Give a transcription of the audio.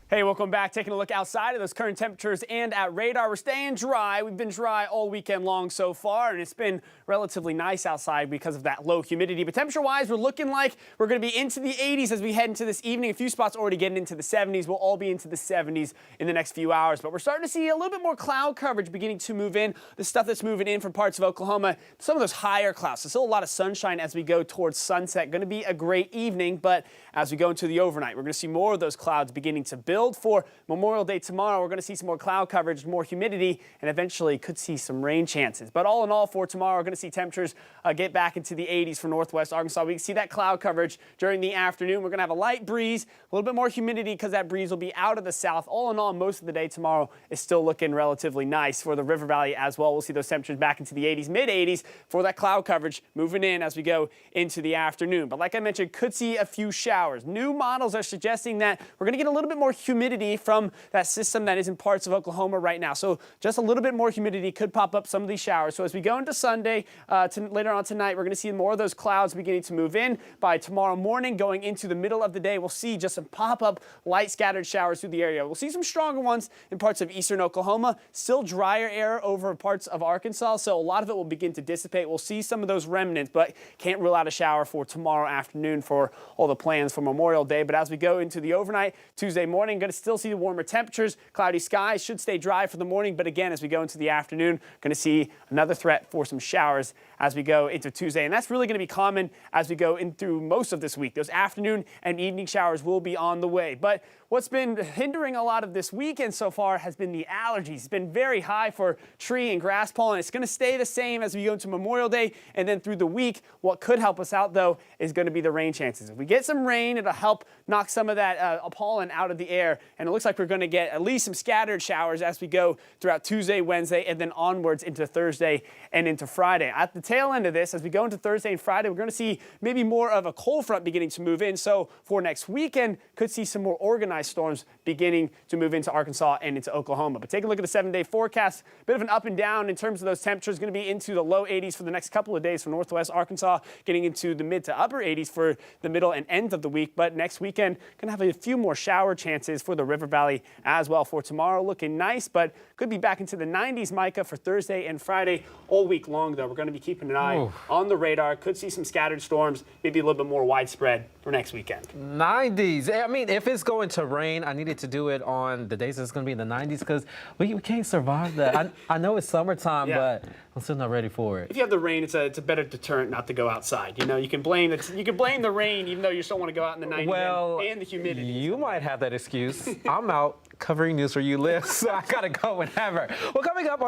Hey, welcome back. Taking a look outside of those current temperatures and at radar. We're staying dry. We've been dry all weekend long so far, and it's been relatively nice outside because of that low humidity. But temperature-wise, we're looking like we're going to be into the 80s as we head into this evening. A few spots already getting into the 70s. We'll all be into the 70s in the next few hours. But we're starting to see a little bit more cloud coverage beginning to move in. The stuff that's moving in from parts of Oklahoma, some of those higher clouds. So still a lot of sunshine as we go towards sunset. Going to be a great evening, but as we go into the overnight, we're going to see more of those clouds beginning to build. For Memorial Day tomorrow, we're going to see some more cloud coverage, more humidity, and eventually could see some rain chances. But all in all, for tomorrow, we're going to see temperatures get back into the 80s for northwest Arkansas. We can see that cloud coverage during the afternoon. We're going to have a light breeze, a little bit more humidity because that breeze will be out of the south. All in all, most of the day tomorrow is still looking relatively nice for the River Valley as well. We'll see those temperatures back into the 80s, mid-80s for that cloud coverage moving in as we go into the afternoon. But like I mentioned, could see a few showers. New models are suggesting that we're going to get a little bit more humidity from that system that is in parts of Oklahoma right now. So just a little bit more humidity could pop up some of these showers. So as we go into Sunday, later on tonight, we're going to see more of those clouds beginning to move in. By tomorrow morning, going into the middle of the day, we'll see just some pop-up light scattered showers through the area. We'll see some stronger ones in parts of eastern Oklahoma. Still drier air over parts of Arkansas, so a lot of it will begin to dissipate. We'll see some of those remnants, but can't rule out a shower for tomorrow afternoon for all the plans for Memorial Day. But as we go into the overnight, Tuesday morning, going to still see the warmer temperatures. Cloudy skies, should stay dry for the morning, but again, as we go into the afternoon, going to see another threat for some showers as we go into Tuesday. And that's really going to be common as we go in through most of this week. Those afternoon and evening showers will be on the way. But what's been hindering a lot of this weekend so far has been the allergies. It's been very high for tree and grass pollen. It's going to stay the same as we go into Memorial Day and then through the week. What could help us out, though, is going to be the rain chances. If we get some rain, it'll help knock some of that pollen out of the air. And it looks like we're going to get at least some scattered showers as we go throughout Tuesday, Wednesday, and then onwards into Thursday and into Friday. At the tail end of this, as we go into Thursday and Friday, we're going to see maybe more of a cold front beginning to move in. So for next weekend, could see some more organized storms beginning to move into Arkansas and into Oklahoma. But take a look at the 7-day forecast. A bit of an up and down in terms of those temperatures. Going to be into the low 80s for the next couple of days for northwest Arkansas, getting into the mid to upper 80s for the middle and end of the week. But next weekend, going to have a few more shower chances for the River Valley as well. For tomorrow, looking nice, but could be back into the 90s, Micah, for Thursday and Friday. All week long, though, we're going to be keeping an eye on the radar. Could see some scattered storms, maybe a little bit more widespread for next weekend. 90s. I mean, if it's going to rain, I needed to do it on the days it's going to be in the 90s because we can't survive that. I know it's summertime, but I'm still not ready for it. If you have the rain, it's a better deterrent not to go outside. You know, you can blame the rain, even though you still want to go out in the 90s and the humidity. You might have that excuse. I'm out covering news where you live, so I gotta go whenever. Well, coming up on